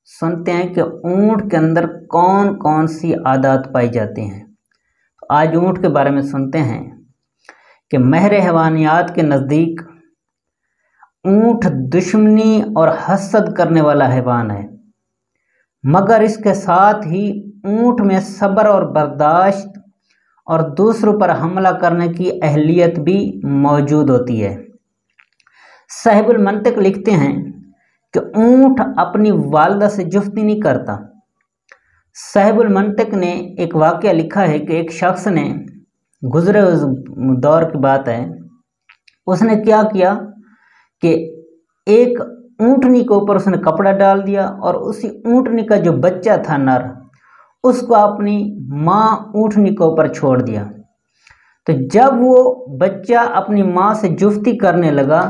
سنتے ہیں کہ اونٹ کے اندر کون کون سی عادات پائی جاتی ہیں۔ آج اونٹ کے بارے میں سنتے ہیں کہ ماہر حیوانیات کے نزدیک اونٹ دشمنی اور حسد کرنے والا حیوان ہے، مگر اس کے ساتھ ہی اونٹ میں صبر اور برداشت اور دوسروں پر حملہ کرنے کی اہلیت بھی موجود ہوتی ہے۔ صاحب المنطق لکھتے ہیں کہ اونٹ اپنی والدہ سے جفتی نہیں کرتا۔ صاحب المنطق نے ایک واقعہ لکھا ہے کہ ایک شخص نے، گزرے دور کی بات ہے، اس نے کیا کیا کہ ایک اونٹنی کے اوپر اس نے کپڑا ڈال دیا اور اسی اونٹنی کا جو بچہ تھا نر، اس کو اپنی ماں اونٹنی کے اوپر چھوڑ دیا۔ تو جب وہ بچہ اپنی ماں سے جفتی کرنے لگا،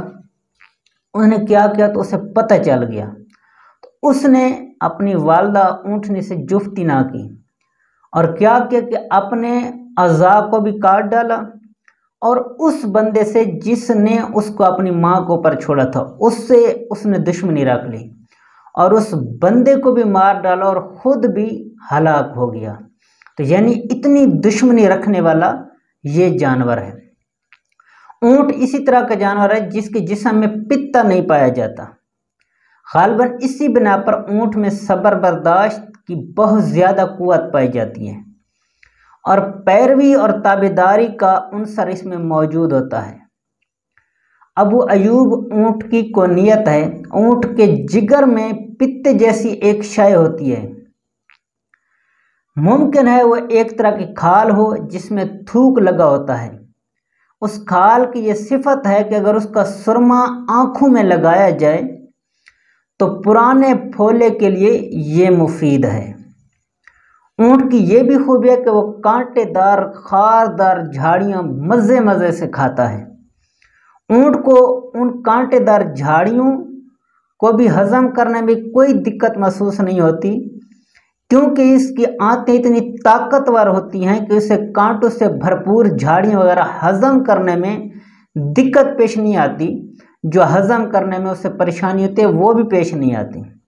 انہوں نے کیا کیا تو اسے پتہ چل گیا، تو اس نے اپنی والدہ اونٹنی سے جفتی نہ کی اور کیا کیا کہ اپنے اعضاء کو بھی کاٹ ڈالا اور اس بندے سے جس نے اس کو اپنی ماں کو اوپر چھوڑا تھا اس سے اس نے دشمنی رکھ لی اور اس بندے کو بھی مار ڈالا اور خود بھی ہلاک ہو گیا۔ تو یعنی اتنی دشمنی رکھنے والا یہ جانور ہے۔ اونٹ اسی طرح کا جانور ہے جس کے جسم میں پتا نہیں پایا جاتا، غالباً اسی بنا پر اونٹ میں صبر برداشت کی بہت زیادہ قوت پائی جاتی ہے اور پیروی اور تابعداری کا عنصر اس میں موجود ہوتا ہے۔ ابو ایوب اونٹ کی کونیت ہے، اونٹ کے جگر میں پتے جیسی ایک شے ہوتی ہے، ممکن ہے وہ ایک طرح کی کھال ہو جس میں تھوک لگا ہوتا ہے۔ اس کھال کی یہ صفت ہے کہ اگر اس کا سرما آنکھوں میں لگایا جائے تو پرانے پھولے کے لیے یہ مفید ہے۔ اونٹ کی یہ بھی خوبی ہے کہ وہ کانٹے دار خاردار جھاڑیاں مزے مزے سے کھاتا ہے۔ اونٹ کو ان کانٹے دار جھاڑیوں کو بھی ہضم کرنے میں کوئی دقت محسوس نہیں ہوتی، کیونکہ اس کی آنتیں اتنی طاقتور ہوتی ہیں کہ اسے کانٹوں سے بھرپور جھاڑیاں وغیرہ ہضم کرنے میں دقت پیش نہیں آتی، جو ہضم کرنے میں اسے پریشانی ہوتی ہے وہ بھی پیش نہیں آتی۔